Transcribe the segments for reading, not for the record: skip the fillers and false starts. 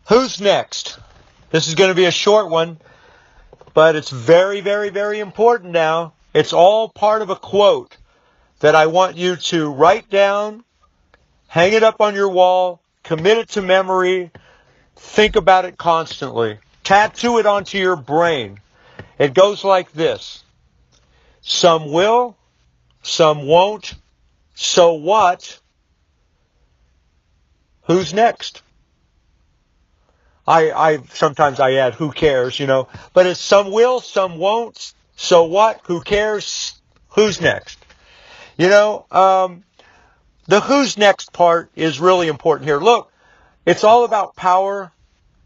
Who's next? This is going to be a short one, but it's very, very, very important now. It's all part of a quote that I want you to write down, hang it up on your wall, commit it to memory, think about it constantly. Tattoo it onto your brain. It goes like this. Some will, some won't. So what? Who's next? I sometimes I add who cares, but it's some will, some won't. So what? Who cares? Who's next? The who's next part is really important here. Look, it's all about power,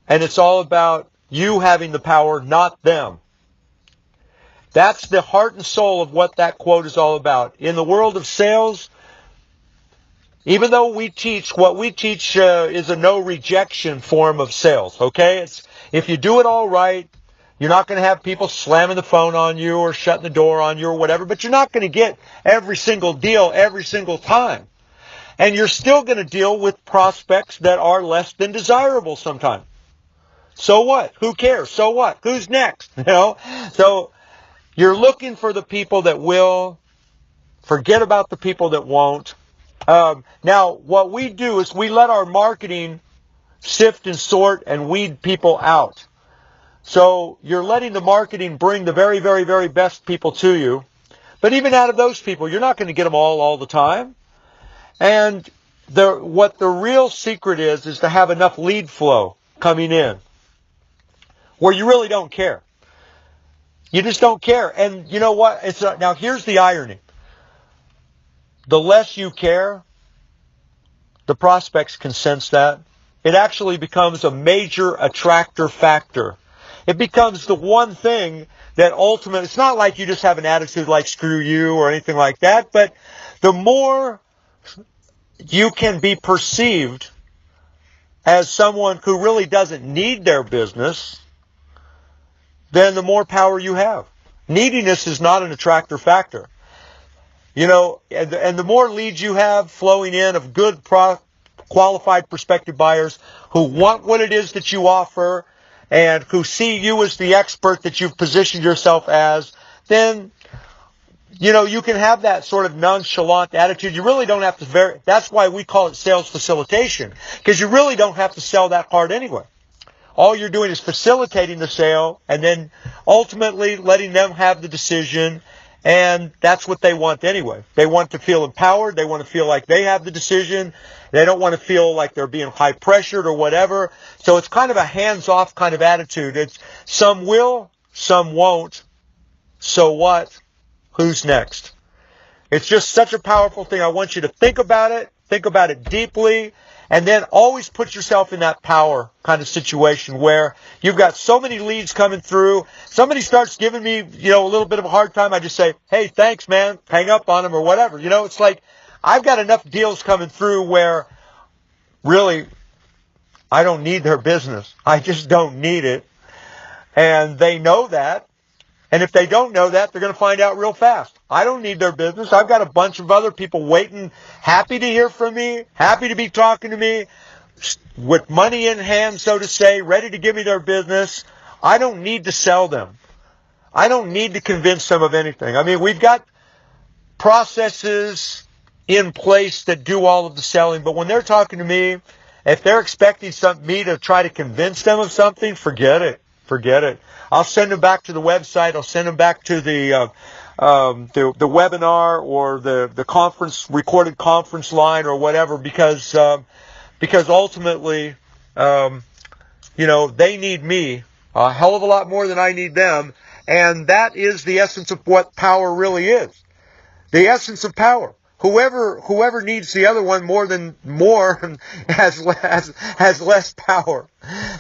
and it's all about you having the power, not them. That's the heart and soul of what that quote is all about. In the world of sales, even though what we teach is a no rejection form of sales, okay? If you do it all right, you're not going to have people slamming the phone on you or shutting the door on you or whatever, but you're not going to get every single deal every single time. And you're still going to deal with prospects that are less than desirable sometimes. So what? Who cares? So what? Who's next? So you're looking for the people that will. Forget about the people that won't. Now, what we do is we let our marketing sift and sort and weed people out. So you're letting the marketing bring the very, very, very best people to you. But even out of those people, you're not going to get them all the time. And what the real secret is to have enough lead flow coming in where you really don't care. You just don't care. And you know what? Now here's the irony. The less you care, the prospects can sense that. It actually becomes a major attractor factor. It becomes the one thing that ultimately, it's not like you just have an attitude like screw you or anything like that, but the more you can be perceived as someone who really doesn't need their business, then the more power you have. Neediness is not an attractor factor. And the more leads you have flowing in of good, qualified prospective buyers who want what it is that you offer and who see you as the expert that you've positioned yourself as, then, you can have that sort of nonchalant attitude. You really don't have to that's why we call it sales facilitation, because you really don't have to sell that hard anyway. All you're doing is facilitating the sale and then ultimately letting them have the decision. And that's what they want anyway. They want to feel empowered. They want to feel like they have the decision. They don't want to feel like they're being high pressured or whatever. So it's kind of a hands-off kind of attitude. It's some will, some won't. So what? Who's next? It's just such a powerful thing. I want you to think about it deeply, and then always put yourself in that power kind of situation where you've got so many leads coming through. Somebody starts giving me, a little bit of a hard time. I just say, hey, thanks, man. Hang up on them or whatever. It's like I've got enough deals coming through where really I don't need their business. I just don't need it. And they know that. And if they don't know that, they're going to find out real fast. I don't need their business. I've got a bunch of other people waiting, happy to hear from me, happy to be talking to me, with money in hand, so to say, ready to give me their business. I don't need to sell them. I don't need to convince them of anything. I mean, we've got processes in place that do all of the selling, but when they're talking to me, if they're expecting me to try to convince them of something, forget it. Forget it. I'll send them back to the website. I'll send them back to the webinar or the recorded conference line or whatever, because ultimately, they need me a hell of a lot more than I need them, and that is the essence of what power really is. The essence of power. Whoever needs the other one more has less power.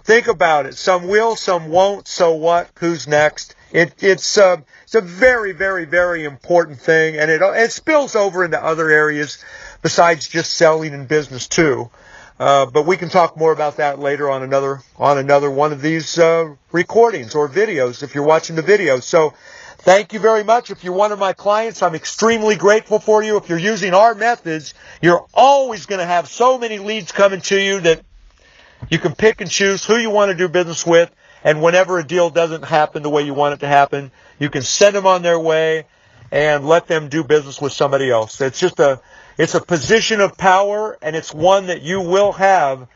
Think about it. Some will, some won't. So what? Who's next? It's a very, very, very important thing, and it spills over into other areas besides just selling and business too. But we can talk more about that later on another one of these recordings or videos if you're watching the video. So thank you very much. If you're one of my clients, I'm extremely grateful for you. If you're using our methods, you're always going to have so many leads coming to you that You can pick and choose who you want to do business with, and whenever a deal doesn't happen the way you want it to happen, you can send them on their way and let them do business with somebody else. It's a position of power, and it's one that you will have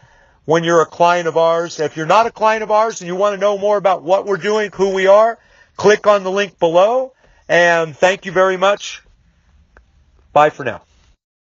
when you're a client of ours. If you're not a client of ours and you want to know more about what we're doing, who we are, click on the link below. And thank you very much. Bye for now.